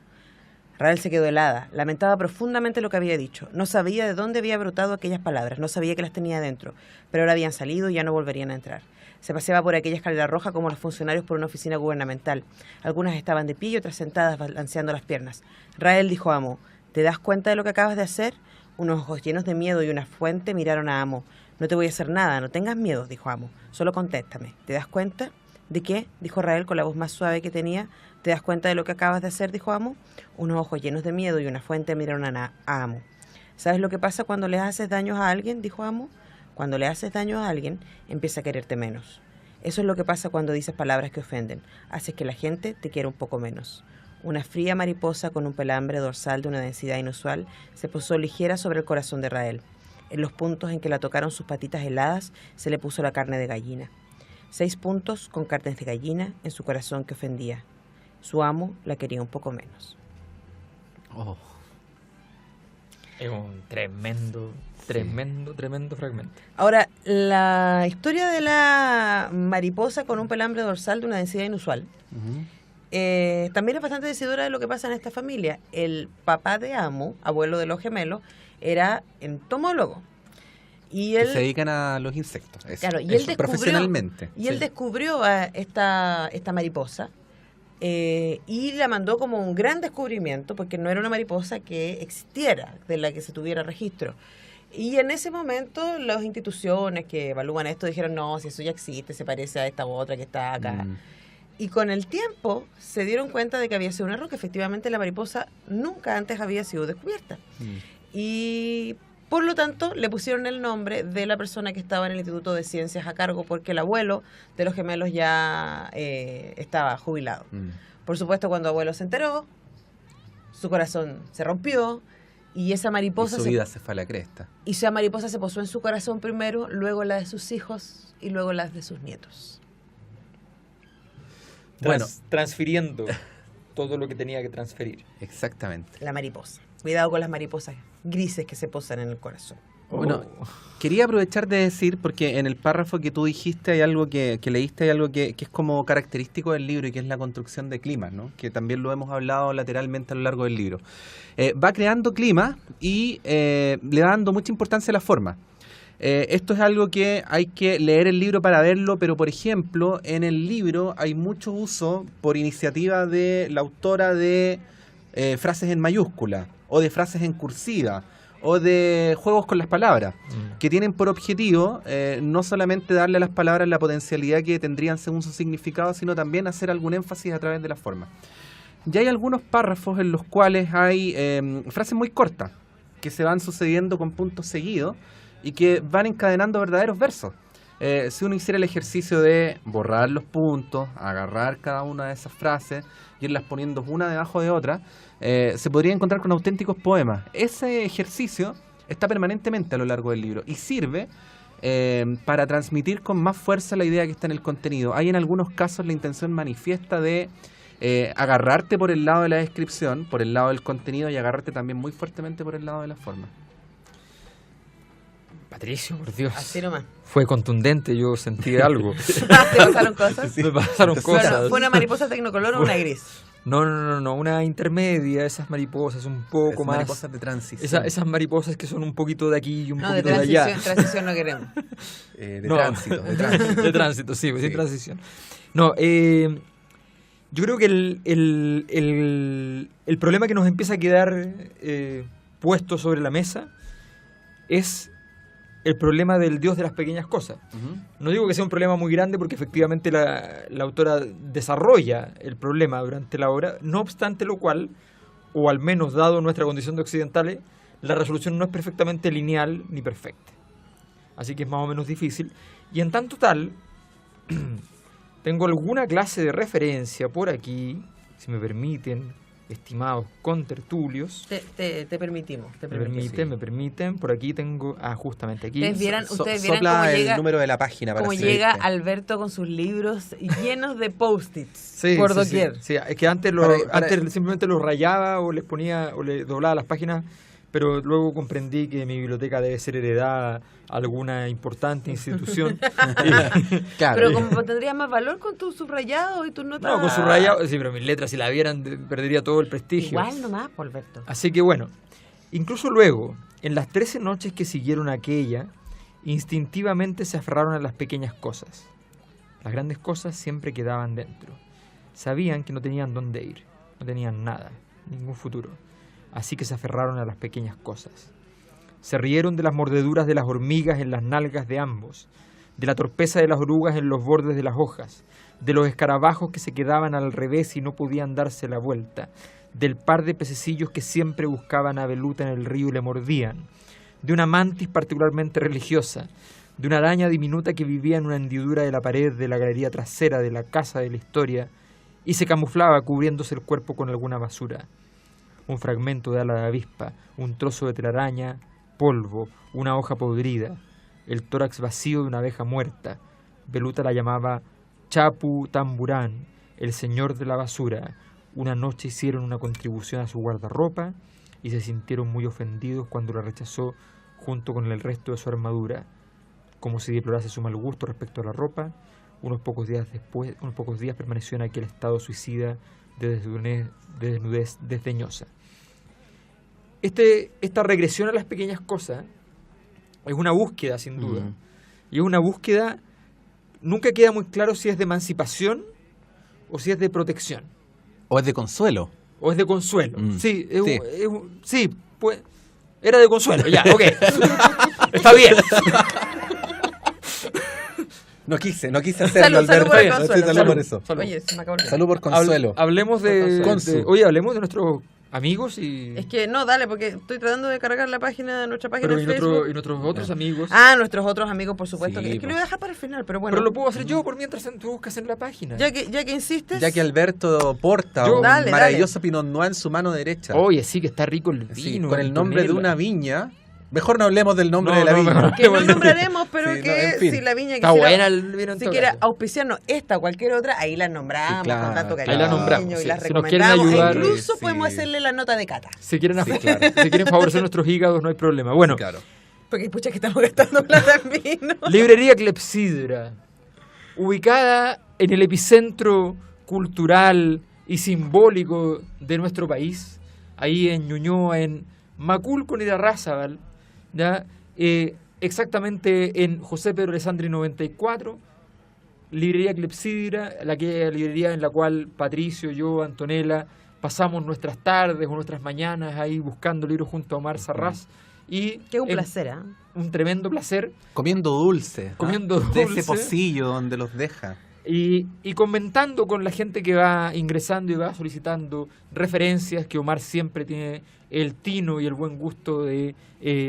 Rael se quedó helada. Lamentaba profundamente lo que había dicho. No sabía de dónde había brotado aquellas palabras. No sabía que las tenía dentro. Pero ahora habían salido y ya no volverían a entrar. Se paseaba por aquella escalera roja como los funcionarios por una oficina gubernamental. Algunas estaban de pie y otras sentadas balanceando las piernas. Rael, dijo Amo, ¿te das cuenta de lo que acabas de hacer? Unos ojos llenos de miedo y una fuente miraron a Amo. No te voy a hacer nada, no tengas miedo, dijo Amo. Solo contéstame. ¿Te das cuenta? ¿De qué? Dijo Rael con la voz más suave que tenía. ¿Te das cuenta de lo que acabas de hacer? Dijo Amo. Unos ojos llenos de miedo y una fuente miraron a Amo. ¿Sabes lo que pasa cuando le haces daño a alguien? Dijo Amo. Cuando le haces daño a alguien, empieza a quererte menos. Eso es lo que pasa cuando dices palabras que ofenden. Haces que la gente te quiera un poco menos. Una fría mariposa con un pelambre dorsal de una densidad inusual se posó ligera sobre el corazón de Rael. En los puntos en que la tocaron sus patitas heladas se le puso la carne de gallina. 6 puntos con carnes de gallina en su corazón que ofendía. Su amo la quería un poco menos. Oh. Es un tremendo fragmento. Ahora, la historia de la mariposa con un pelambre dorsal de una densidad inusual también es bastante decidora de lo que pasa en esta familia. El papá de Amo, abuelo de los gemelos, era entomólogo. Y él se dedican a los insectos. Claro, y él descubrió, profesionalmente. Y él descubrió a esta mariposa y la mandó como un gran descubrimiento, porque no era una mariposa que existiera, de la que se tuviera registro. Y en ese momento las instituciones que evalúan esto dijeron, no, si eso ya existe, se parece a esta otra que está acá. Y con el tiempo se dieron cuenta de que había sido un error, que efectivamente la mariposa nunca antes había sido descubierta. Y por lo tanto le pusieron el nombre de la persona que estaba en el Instituto de Ciencias a cargo, porque el abuelo de los gemelos ya estaba jubilado. Por supuesto, cuando abuelo se enteró, su corazón se rompió y esa mariposa... Y su vida se fue a la cresta. Y esa mariposa se posó en su corazón primero, luego la de sus hijos y luego las de sus nietos. Transfiriendo todo lo que tenía que transferir. Exactamente. La mariposa. Cuidado con las mariposas grises que se posan en el corazón. Bueno, quería aprovechar de decir, porque en el párrafo que tú dijiste hay algo que leíste, hay algo que es como característico del libro y que es la construcción de climas, ¿no? Que también lo hemos hablado lateralmente a lo largo del libro. Va creando climas y le va dando mucha importancia a la forma. Esto es algo que hay que leer el libro para verlo, pero por ejemplo, en el libro hay mucho uso por iniciativa de la autora de frases en mayúscula, o de frases en cursiva, o de juegos con las palabras, que tienen por objetivo no solamente darle a las palabras la potencialidad que tendrían según su significado, sino también hacer algún énfasis a través de la forma. Y hay algunos párrafos en los cuales hay frases muy cortas, que se van sucediendo con puntos seguidos, y que van encadenando verdaderos versos. Si uno hiciera el ejercicio de borrar los puntos, agarrar cada una de esas frases, y irlas poniendo una debajo de otra, se podría encontrar con auténticos poemas. Ese ejercicio está permanentemente a lo largo del libro y sirve para transmitir con más fuerza la idea que está en el contenido. Hay en algunos casos la intención manifiesta de agarrarte por el lado de la descripción, por el lado del contenido, y agarrarte también muy fuertemente por el lado de la forma. Patricio, por Dios. Así nomás. Fue contundente, yo sentí algo. ¿Te pasaron cosas? Sí. Me pasaron cosas. Bueno, ¿fue una mariposa tecnocolor o una gris? No, una intermedia, esas mariposas un poco más... Mariposas de transición. Esas mariposas que son un poquito de aquí y un No, de poquito de allá. transición no queremos. Tránsito. De tránsito, sí, Sí. sin transición. No, yo creo que el problema que nos empieza a quedar puesto sobre la mesa es el problema del Dios de las pequeñas cosas. Ujú. No digo que sea un problema muy grande porque efectivamente la autora desarrolla el problema durante la obra, no obstante lo cual, o al menos dado nuestra condición de occidentales, la resolución no es perfectamente lineal ni perfecta. Así que es más o menos difícil. Y en tanto tal, tengo alguna clase de referencia por aquí, si me permiten, estimados contertulios. Te permitimos. Me permiten. Por aquí tengo... justamente aquí. Ustedes vieran Sopla cómo el llega, número de la página para cómo seguirte. llega Alberto con sus libros llenos de post-its Sí, por sí, doquier. sí. Es que antes, antes simplemente los rayaba o les ponía o le doblaba las páginas, pero luego comprendí que mi biblioteca debe ser heredada a alguna importante institución. Claro. Pero como tendría más valor con tus subrayados y tus notas. No, con subrayado, sí, pero mis letras si la vieran perdería todo el prestigio. Igual nomás, por Alberto. Así que bueno, incluso luego, en las 13 noches que siguieron a aquella, instintivamente se aferraron a las pequeñas cosas. Las grandes cosas siempre quedaban dentro. Sabían que no tenían dónde ir, no tenían nada, ningún futuro. Así que se aferraron a las pequeñas cosas. Se rieron de las mordeduras de las hormigas en las nalgas de ambos, de la torpeza de las orugas en los bordes de las hojas, de los escarabajos que se quedaban al revés y no podían darse la vuelta, del par de pececillos que siempre buscaban a Beluta en el río y le mordían, de una mantis particularmente religiosa, de una araña diminuta que vivía en una hendidura de la pared de la galería trasera de la casa de la historia y se camuflaba cubriéndose el cuerpo con alguna basura. Un fragmento de ala de avispa, un trozo de telaraña, polvo, una hoja podrida, el tórax vacío de una abeja muerta. Beluta la llamaba Chapu Tamburán, el señor de la basura. Una noche hicieron una contribución a su guardarropa y se sintieron muy ofendidos cuando la rechazó junto con el resto de su armadura. Como si deplorase su mal gusto respecto a la ropa, unos pocos días permaneció en aquel estado suicida de desnudez desdeñosa. Esta regresión a las pequeñas cosas es una búsqueda, sin duda. Y es una búsqueda, nunca queda muy claro si es de emancipación o si es de protección. O es de consuelo. O es de consuelo. Sí, Sí. Pues era de consuelo, ya, ok. Está bien. No quise hacerlo, Salud Alberto. por el consuelo, Salud salud. por eso. Oye, se me acabó el Salud por consuelo. Hablemos de Consu. oye, hablemos de nuestros amigos y... Es que no, dale, porque estoy tratando de cargar la página de nuestra página pero de y, Facebook. y nuestros otros amigos. Nuestros otros amigos, por supuesto. Sí, Es que lo voy a dejar para el final, pero bueno. Pero lo puedo hacer yo por mientras tú buscas en la página. Ya que insistes. Ya que Alberto porta un Dale, maravilloso Pinot Noir en su mano derecha. Oye, sí que está rico el Sí, vino. con el nombre de Antonella. una viña. Mejor no hablemos del nombre No, de la no, viña. mejor. Que no nombraremos, pero Sí, que no, en fin. si la viña Está buena el vino en si todo quiera caso. auspiciarnos esta o cualquier otra, ahí la nombramos Sí, claro, con tanto cariño ahí la nombramos, y sí. las Si nos quieren recomendamos. ayudar, Incluso sí. podemos hacerle la nota de cata. Si quieren, Sí, claro. si quieren favorecer nuestros hígados, no hay problema. Bueno, Claro. Porque pucha que estamos gastando plata en vino. Librería Clepsidra, ubicada en el epicentro cultural y simbólico de nuestro país, ahí en Ñuñoa, en Macul con Irarrázaval, ¿ya? Exactamente en José Pedro Alessandri 94, Librería Clepsidra, la librería en la cual Patricio, yo, Antonella, pasamos nuestras tardes o nuestras mañanas ahí buscando libros junto a Omar Sarraz. Y Que es un placer, ¿ah? un tremendo placer. Comiendo dulce. Comiendo De dulce. ese pocillo donde los deja. Y comentando con la gente que va ingresando y va solicitando referencias que Omar siempre tiene el tino y el buen gusto de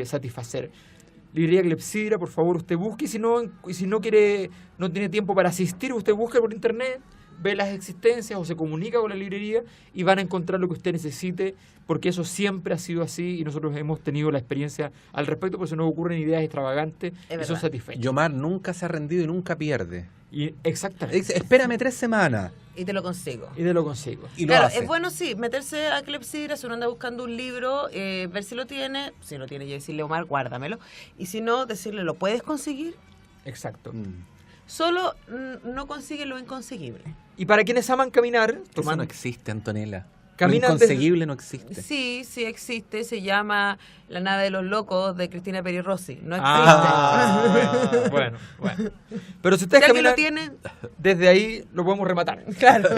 satisfacer. Librería Clepsidra, por favor, usted busque, y si no quiere, no tiene tiempo para asistir, usted busque por internet, ve las existencias o se comunica con la librería y van a encontrar lo que usted necesite, porque eso siempre ha sido así y nosotros hemos tenido la experiencia al respecto, por eso nos ocurren ideas extravagantes y son verdad. satisfechos. Yomar nunca se ha rendido y nunca pierde. Y exactamente. Espérame 3 semanas. Y te lo consigo. Y te lo consigo. Y lo Claro, hace. es bueno, sí, meterse a Clepsidra si uno anda buscando un libro, ver si lo tiene yo decirle, Omar, guárdamelo. Y si no, decirle, ¿lo puedes conseguir? Exacto. solo no consiguen lo inconseguible. Y para quienes aman caminar, Eso no existe, Antonella. Caminan Lo inconseguible no existe. Sí, sí existe. Se llama La nave de los locos de Cristina Peri Rossi. No existe. Bueno. Pero si ustedes Ya que caminan lo tienen, desde ahí, lo podemos rematar. claro.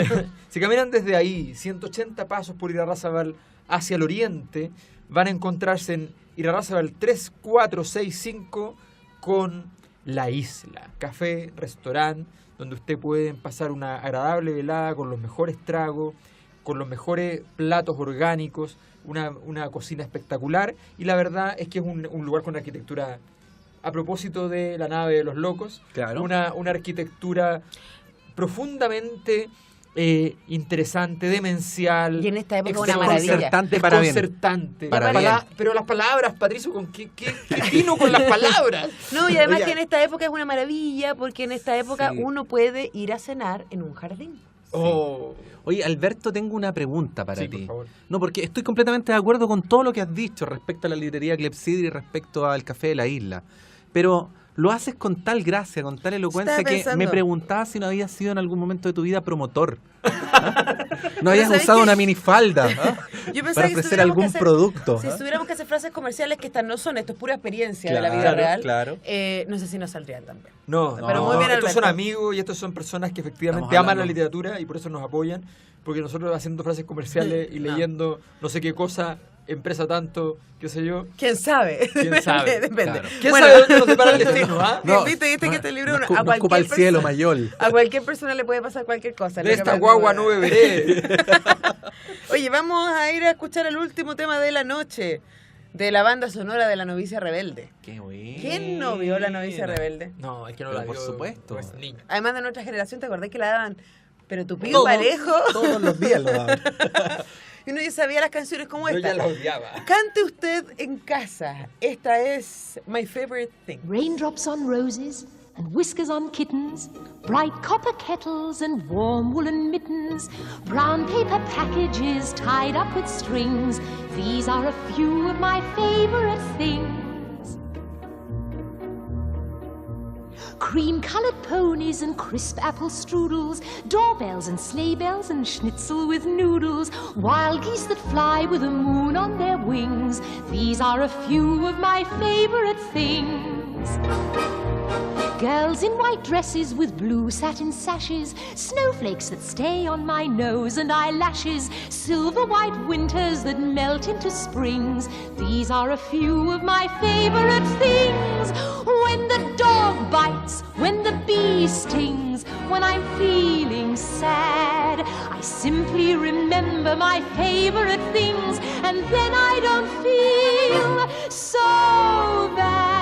Si caminan desde ahí 180 pasos por Irarrázaval hacia el oriente, van a encontrarse en Irarrázaval 3465 con La Isla, café, restaurante, donde usted puede pasar una agradable velada con los mejores tragos, con los mejores platos orgánicos, una cocina espectacular, y la verdad es que es un lugar con arquitectura, a propósito de La nave de los locos, Claro. una arquitectura profundamente interesante, demencial, Y en esta época una maravilla. Desconcertante para bien. desconcertante. Para bien. Pero las palabras, Patricio, ¿con qué fino con las palabras? No, y además Oye, que en esta época es una maravilla, porque en esta época Sí. uno puede ir a cenar en un jardín. Oh, Oye, Alberto, tengo una pregunta para sí, ti. por favor. No, porque estoy completamente de acuerdo con todo lo que has dicho respecto a la librería Clepsidra y respecto al Café de la Isla. Pero lo haces con tal gracia, con tal elocuencia, Estaba que pensando. me preguntaba si no habías sido en algún momento de tu vida promotor. ¿Ah? No habías ¿sabes usado qué? una minifalda, ¿ah? Yo pensaba para que si ofrecer tuviéramos algún que hacer- producto. Si ¿ah? tuviéramos que hacer frases comerciales que estas no son, esto es pura experiencia de la vida Claro, real, claro. No sé si nos saldrían tan bien. No, Pero muy bien, estos son Alberto. amigos y estos son personas que efectivamente Estamos aman la hablando. literatura y por eso nos apoyan, porque nosotros haciendo frases comerciales y No. leyendo no sé qué cosa, empresa tanto, qué sé yo. ¿Quién sabe? ¿Quién sabe? Depende. Claro. ¿Quién Bueno. sabe dónde nos depara el destino? ¿Ah? No, ¿Viste que este libro nos a ocupa cualquier el cielo, persona- Mayol. A cualquier persona le puede pasar cualquier cosa. De Lo esta que guagua pasa- no beberé. Oye, vamos a ir a escuchar el último tema de la noche de la banda sonora de La novicia rebelde. Qué bueno. ¿Quién no vio La novicia rebelde? No, es que no Pero la por vio, supuesto. pues, niño. Además de nuestra generación, ¿te acordás que la daban? Pero Tupido Parejo. Todos los días lo daban. Y uno ya sabía las canciones como Yo esta. ya la odiaba. Cante usted en casa. Esta es My Favorite Thing. Raindrops on roses and whiskers on kittens, bright copper kettles and warm woolen mittens, brown paper packages tied up with strings. These are a few of my favorite things. Cream-colored ponies and crisp apple strudels, doorbells and sleigh bells and schnitzel with noodles, wild geese that fly with the moon on their wings. These are a few of my favorite things. Girls in white dresses with blue satin sashes, snowflakes that stay on my nose and eyelashes, silver white winters that melt into springs. These are a few of my favorite things. When the dog bites, when the bee stings, when I'm feeling sad, I simply remember my favorite things, and then I don't feel so bad.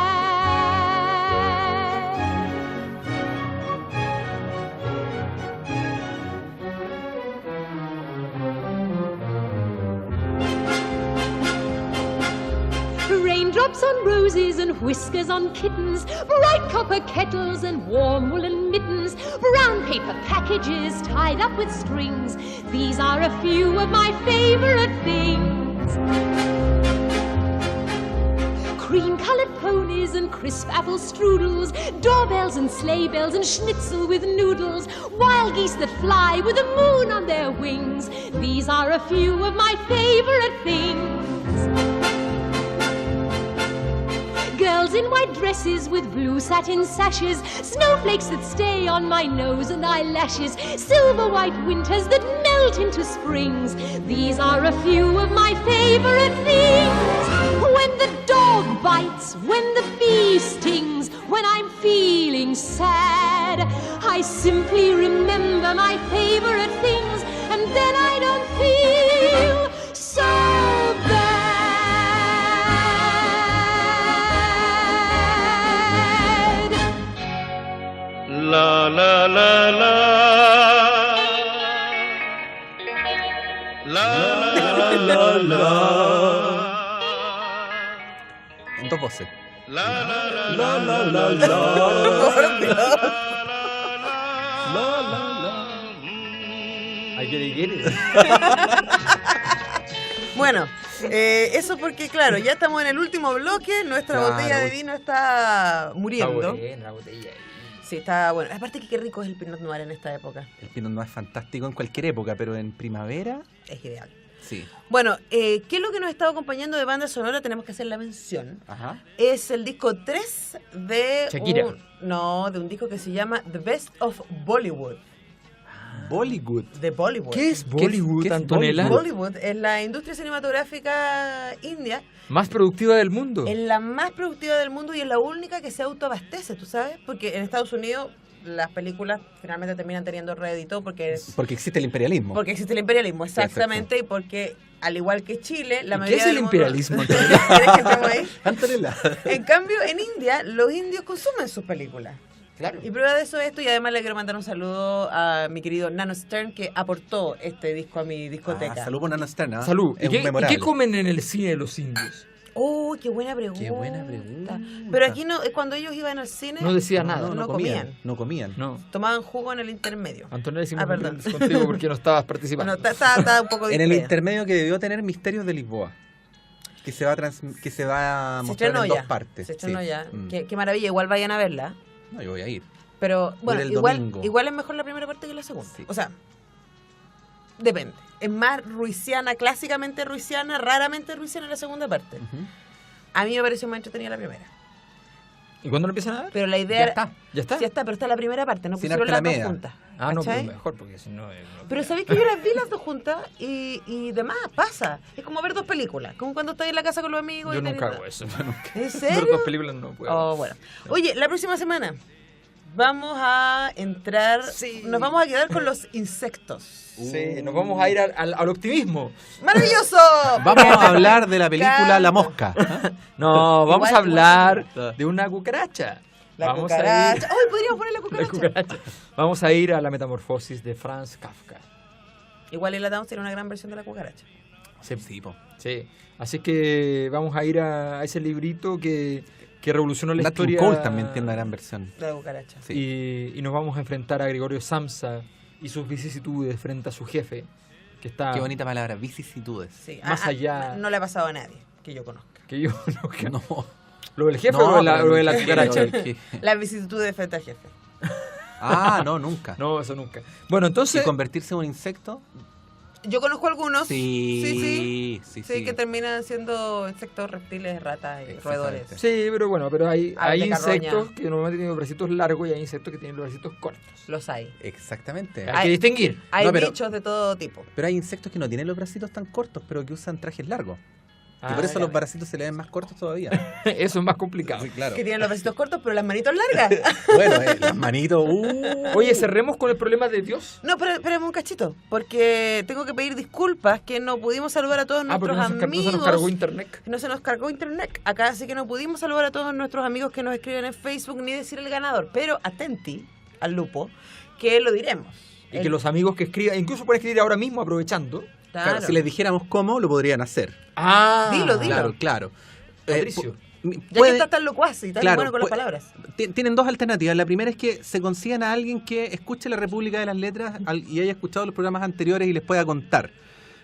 Raindrops on roses and whiskers on kittens, bright copper kettles and warm woolen mittens, brown paper packages tied up with strings. These are a few of my favorite things. Cream-colored ponies and crisp apple strudels, doorbells and sleigh bells and schnitzel with noodles, wild geese that fly with the moon on their wings. These are a few of my favorite things. Girls in white dresses with blue satin sashes, snowflakes that stay on my nose and eyelashes, silver white winters that melt into springs. These are a few of my favorite things. When the dog bites, when the bee stings, when I'm feeling sad, I simply remember my favorite things, and then I don't feel so bad. La la la la. La la la la. En dos voces. La la la la la la. Ay, ¿qué? Bueno, eso porque, claro, ya estamos en el último bloque. Nuestra Claro. botella de vino está Está muriendo. buena la botella. Sí, está bueno. Aparte que qué rico es el Pinot Noir en esta época. El Pinot Noir es fantástico en cualquier época, pero en primavera, Es ideal. sí. Bueno, ¿qué es lo que nos está acompañando de banda sonora? Tenemos que hacer la mención. Ajá. Es el disco 3 de Shakira. de un disco que se llama The Best of Bollywood. Bollywood. De Bollywood. ¿Qué es Bollywood, qué es Antonella? Bollywood es la industria cinematográfica india. Más productiva del mundo. Es la más productiva del mundo y es la única que se autoabastece, ¿tú sabes? Porque en Estados Unidos las películas finalmente terminan teniendo rédito porque Existe el imperialismo. existe el imperialismo, exactamente, y porque al igual que Chile, la ¿Y mayoría ¿Qué es el del mundo- imperialismo, Antonella? ¿Quieres que entremos ahí? Antonella. En cambio, en India, los indios consumen sus películas. Claro. Y prueba de eso es esto, y además le quiero mandar un saludo a mi querido Nano Stern, que aportó este disco a mi discoteca. Salud por Nana Stern, ¿ah? Salud. Es ¿Y un memorable. qué comen en el cine de los indios? ¡Oh, qué buena pregunta! Qué buena pregunta. Pero aquí no, cuando ellos iban al cine, No decía nada. no comían. No comían. No. tomaban jugo en el intermedio. Antonella, hicimos un perdón. brindis contigo porque no estabas participando. Bueno, está un poco En el distraída. intermedio que debió tener Misterios de Lisboa. Que se va a Se mostrar estrenó en ya. dos partes. Se estrenó Sí. ya. Mm. Qué maravilla, igual vayan a verla. No, yo voy a ir. Pero bueno, el igual domingo. es mejor la primera parte que la segunda. Sí. O sea, depende. Es más ruisiana, clásicamente ruisiana, raramente ruisiana la segunda parte. Ujú. A mí me pareció más entretenida la primera. ¿Y cuándo lo empiezan a ver? Pero la idea Ya era- está. ¿Ya está? Sí, está, pero está la primera parte, no Sin pusieron las dos Arcalameda. juntas. Ah, no, ¿cachai? pero mejor porque si no... Pero sabéis que yo las vi las dos juntas y demás, pasa. Es como ver dos películas, como cuando estás en la casa con los amigos. Yo y nunca tenés- hago eso. ¿En Ver serio? dos películas no puedo. Oh, bueno. Oye, la próxima semana vamos a entrar, nos vamos a quedar con los insectos. Sí, nos vamos a ir al optimismo. ¡Maravilloso! Vamos a hablar de la película Claro. La Mosca. ¿Ah? No, vamos Igual, a hablar igual. de una cucaracha. La vamos a cucaracha. ir... ¡Ay, podríamos poner la La cucaracha! cucaracha. Vamos a ir a la metamorfosis de Franz Kafka. Igual el Adams tiene una gran versión de la cucaracha. Sí, po. Sí. Así que vamos a ir a ese librito que revolucionó la Nat King historia. Cole también tiene una gran versión. De la cucaracha. Sí. Y nos vamos a enfrentar a Gregorio Samsa y sus vicisitudes frente a su jefe, que está... Qué bonita palabra, vicisitudes. Sí. Más allá- No le ha pasado a nadie que yo conozca. Que yo no... que- No. ¿Lo del jefe No, o pero lo de la el- cucaracha? el- Las vicisitudes frente al jefe. Ah, no, nunca. No, eso nunca. Bueno, ¿Y entonces... convertirse en un insecto? Yo conozco algunos. Sí, Sí, que terminan siendo insectos, reptiles, ratas y Exactamente. roedores. Sí, pero bueno, pero hay Ave de carroña. insectos que normalmente tienen los bracitos largos y hay insectos que tienen los bracitos cortos. Los hay. Exactamente. Hay que distinguir. Hay No, pero- bichos de todo tipo. Pero hay insectos que no tienen los bracitos tan cortos, pero que usan trajes largos. Y por eso ya. los bracitos se le ven más cortos todavía. Eso es más complicado. Sí, claro. Que tienen los bracitos cortos, pero las manitos largas. Bueno, las manitos. Oye, cerremos con el problema de Dios. No, pero espérame un cachito, porque tengo que pedir disculpas que no pudimos saludar a todos Porque nuestros no se amigos. nos cargó internet. No se nos cargó internet acá, así que no pudimos saludar a todos nuestros amigos que nos escriben en Facebook ni decir el ganador. Pero atenti al lupo, que lo diremos. Y que los amigos que escriban, incluso pueden escribir ahora mismo aprovechando. Claro, si les dijéramos cómo, lo podrían hacer. Ah, Dilo. Claro. Patricio. Ya que estás tan locuaz y tan claro, bueno con las puede- palabras. Tienen dos alternativas. La primera es que se consigan a alguien que escuche la República de las Letras y haya escuchado los programas anteriores y les pueda contar.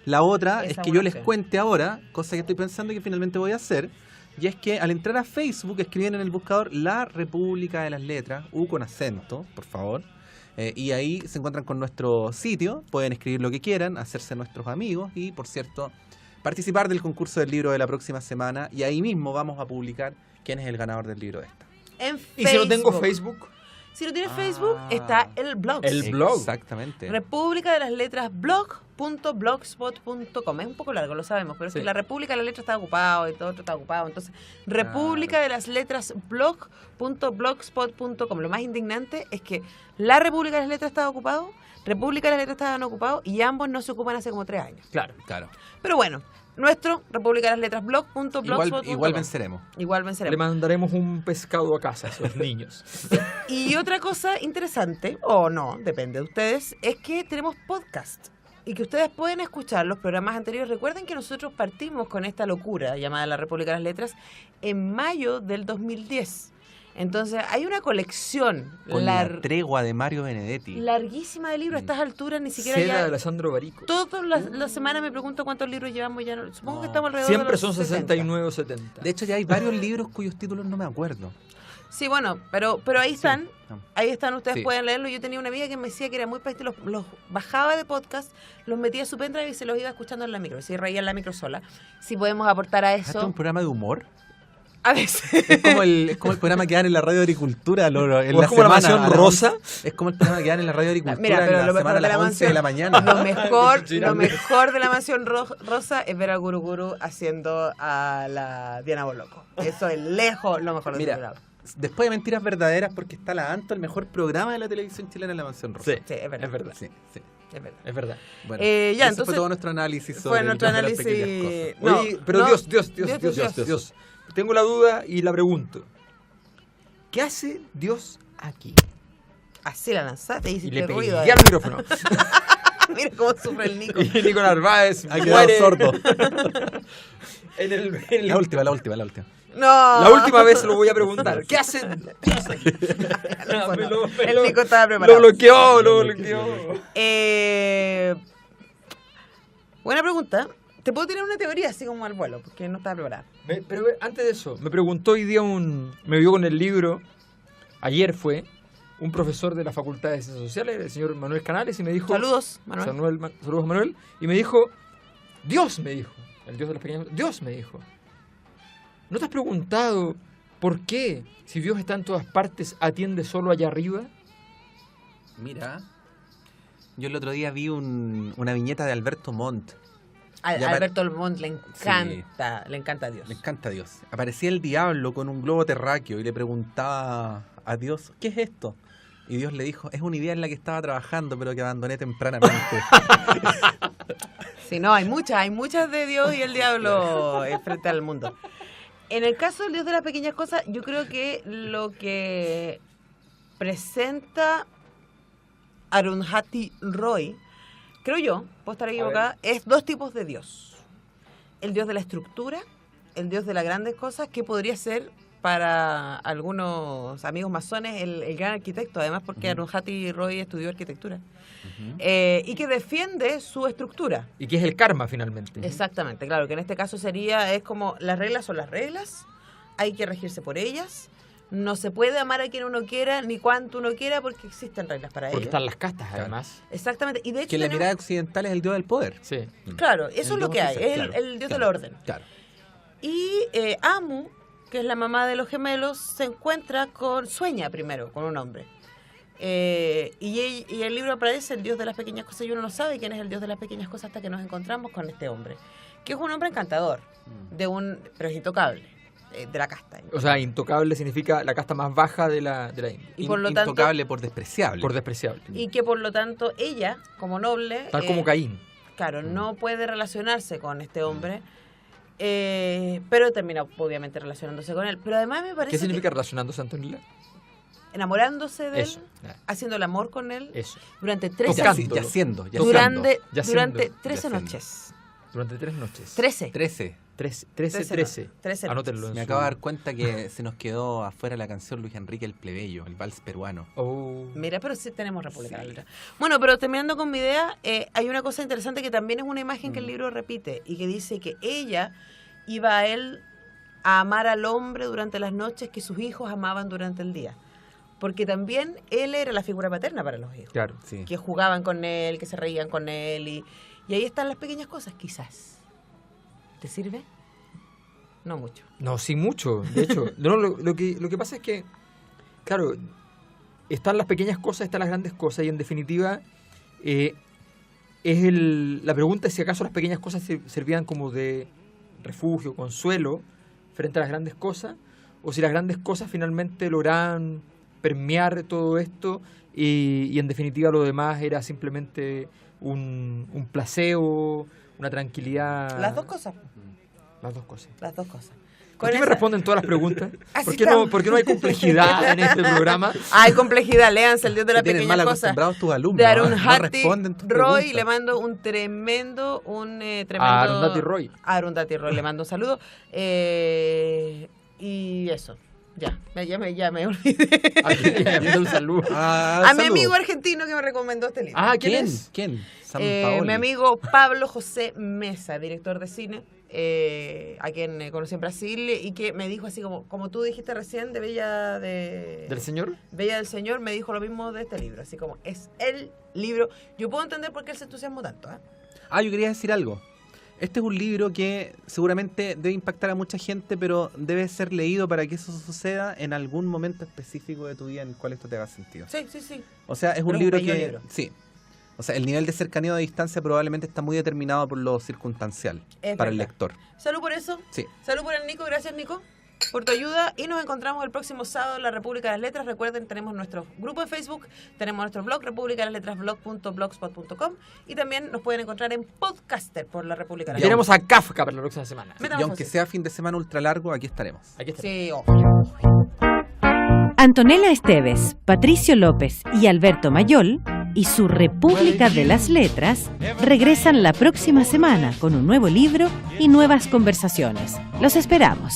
La otra Esa es que buena yo les opción. cuente ahora, cosa que estoy pensando que finalmente voy a hacer, y es que al entrar a Facebook escriben en el buscador La República de las Letras, U con acento, por favor, y ahí se encuentran con nuestro sitio, pueden escribir lo que quieran, hacerse nuestros amigos y, por cierto, participar del concurso del libro de la próxima semana, y ahí mismo vamos a publicar quién es el ganador del libro de esta. En Y si no tengo Facebook. Facebook, Si no tienes Facebook, está el blog. El blog. Exactamente. República de las Letras blog.blogspot.com. Es un poco largo, lo sabemos, pero es Sí. que la República de las Letras está ocupado y todo otro está ocupado. Entonces, República de las Letras blog.blogspot.com. Lo más indignante es que la República de las Letras estaba ocupado, República de las Letras estaban ocupados y ambos no se ocupan hace como 3 años. claro. Claro. Pero bueno, nuestro República de las Letras blog.blogspot.com. Igual venceremos. Igual Le venceremos. mandaremos un pescado a casa a esos niños. Y otra cosa interesante, o no, depende de ustedes, es que tenemos podcast. Y que ustedes pueden escuchar los programas anteriores. Recuerden que nosotros partimos con esta locura llamada La República de las Letras en mayo del 2010. Entonces, hay una colección Con la tregua de Mario Benedetti. larguísima de libros. A estas alturas ni siquiera Seda de ya... Alessandro Barico. Todas las semanas me pregunto cuántos libros llevamos ya. Supongo que No. estamos alrededor de Siempre los son 60. 69 o 70. De hecho, ya hay varios libros cuyos títulos no me acuerdo. Sí, bueno, pero ahí están. Sí. Ahí están, ustedes Sí. pueden leerlo. Yo tenía una amiga que me decía que era muy práctico, los bajaba de podcast, los metía a su pendrive y se los iba escuchando en la micro. Se reía en la micro sola. Si podemos aportar a ¿Este es eso, un programa de humor? a veces. Es como el programa que dan en la radio de agricultura en ¿O la es como la semana, Mansión a las Rosa? 11. Es como el programa que dan en la radio de agricultura Mira, pero en lo la mejor semana a de la las 11 de la mansión, mañana. lo mejor de la Mansión Rosa es ver a Guru Guru haciendo a la Diana Boloco. Eso es lejos lo mejor de ese Mira, programa. después de Mentiras Verdaderas, porque está la Anto, el mejor programa de la televisión chilena en la Mansión Rosa. Sí, Sí, es verdad. es verdad. Sí, sí. Es verdad. Es verdad. Bueno, Ya, ese entonces, fue todo nuestro análisis sobre fue el nuestro Dios de las análisis. pequeñas cosas. Oye, pero no, Dios. Tengo la duda y la pregunto. ¿Qué hace Dios aquí? Así la lanzaste y Y hiciste le pegué ruido. al micrófono. Mira cómo sufre el Nico. Y Nico Narváez Ha quedado muere sordo. en La última. No. La última vez lo voy a preguntar. ¿Qué hace Dios aquí? No, Me no. lo- El Nico estaba preparado. Lo bloqueó. Buena pregunta. Te puedo tirar una teoría así como al vuelo, porque no estaba preparada. Pero antes de eso, me preguntó hoy día me vio con el libro, ayer fue, un profesor de la Facultad de Ciencias Sociales, el señor Manuel Canales, y me dijo... Saludos, Manuel. Saludos, Manuel. Y me dijo, Dios me dijo, el Dios de las pequeñas... Dios me dijo, ¿no te has preguntado por qué, si Dios está en todas partes, atiende solo allá arriba? Mira, yo el otro día vi una viñeta de Alberto Montt. A Ya Alberto Montt le encanta a Dios. Le encanta a Dios. Aparecía el diablo con un globo terráqueo y le preguntaba a Dios, ¿qué es esto? Y Dios le dijo, es una idea en la que estaba trabajando, pero que abandoné tempranamente. Sí, no, hay muchas de Dios y el diablo frente al mundo. En el caso del Dios de las pequeñas cosas, yo creo que lo que presenta Arundhati Roy, creo yo, puedo estar equivocada, es dos tipos de Dios. El Dios de la estructura, el Dios de las grandes cosas, que podría ser para algunos amigos masones el gran arquitecto, además porque Arundhati Roy estudió arquitectura, y que defiende su estructura. Y que es el karma, finalmente. Exactamente, claro, que en este caso es como las reglas son las reglas, hay que regirse por ellas, no se puede amar a quien uno quiera, ni cuanto uno quiera, porque existen reglas para Porque ello. están las castas, además. Exactamente, y de hecho Que en la tenemos- mirada occidental es el Dios del poder. Sí. claro, eso es El lo Dios que hay, oficial, es claro, el Dios del claro, orden. Claro. Y Amu, que es la mamá de los gemelos, se encuentra sueña primero con un hombre. Y el libro aparece el Dios de las pequeñas cosas y uno no sabe quién es el Dios de las pequeñas cosas hasta que nos encontramos con este hombre, que es un hombre encantador, pero es intocable, de la casta. O sea, intocable significa la casta más baja de la India. Y por lo tanto, Intocable por despreciable. Por despreciable. y que por lo tanto ella, como noble, Tal como Caín. claro, no puede relacionarse con este hombre, pero termina obviamente relacionándose con él. Pero además me parece ¿Qué significa que relacionándose, Antonella? enamorándose de Eso. él, haciendo el amor con él Eso. durante 13 Tocando. Yaciendo. durante Yaciendo. 13 Yaciendo. noches. Durante 3 noches. 13. 13. 13. 13 Anótenlo. en Me su- acabo de dar cuenta que se nos quedó afuera la canción Luis Enrique el Plebeyo, el vals peruano. Oh. Mira, pero sí tenemos República de la Letra. Bueno, pero terminando con mi idea, hay una cosa interesante que también es una imagen que el libro repite y que dice que ella iba a él a amar al hombre durante las noches que sus hijos amaban durante el día. Porque también él era la figura paterna para los hijos. Claro. Sí. Que jugaban con él, que se reían con él. Y ahí están las pequeñas cosas, quizás. ¿Te sirve? No mucho. No, sí mucho, de hecho. No, lo que pasa es que, claro, están las pequeñas cosas, están las grandes cosas, y en definitiva, la pregunta es si acaso las pequeñas cosas servían como de refugio, consuelo, frente a las grandes cosas, o si las grandes cosas finalmente lograban permear todo esto, y en definitiva lo demás era simplemente un placebo, una tranquilidad. Las dos cosas. Las dos cosas. Las dos cosas. ¿Por qué Con me esa- responden todas las preguntas? Así ¿Por qué estamos. no hay complejidad en este programa? Hay complejidad, léanse el Dios de las Te tienen pequeñas mal cosas. acostumbrados tus alumnos. De ¿ah? Arundhati No responden tus Roy, preguntas. le mando un tremendo. A Arundhati Roy. A Arundhati Roy, le mando un saludo. Y eso. Ya me olvidé. Un saludo. A mi amigo argentino que me recomendó este libro. ¿Quién es? ¿Quién? San Mi Paoli. amigo Pablo José Mesa, director de cine, a quien conocí en Brasil y que me dijo así como tú dijiste recién de ¿Del señor? Bella del Señor, me dijo lo mismo de este libro, así como es el libro. Yo puedo entender por qué él se entusiasmó tanto. Yo quería decir algo. Este es un libro que seguramente debe impactar a mucha gente, pero debe ser leído para que eso suceda en algún momento específico de tu vida en el cual esto te haga sentido. Sí. O sea, es Pero un libro bello que... libro. Sí. O sea, el nivel de cercanía o de distancia probablemente está muy determinado por lo circunstancial Es para el verdad. lector. Salud por eso. Sí. Salud por el Nico. Gracias, Nico, por tu ayuda. Y nos encontramos el próximo sábado en la República de las Letras. Recuerden, tenemos nuestro grupo en Facebook, tenemos nuestro blog, republicadelasletrasblog.blogspot.com, y también nos pueden encontrar en Podcaster por la República de las Tenemos a Kafka para la próxima semana. Letras. Y aunque sea fin de semana ultra largo, aquí estaremos. Aquí está. Sí, Antonella Esteves, Patricio López y Alberto Mayol y su República de las Letras regresan la próxima semana con un nuevo libro y nuevas conversaciones. Los esperamos.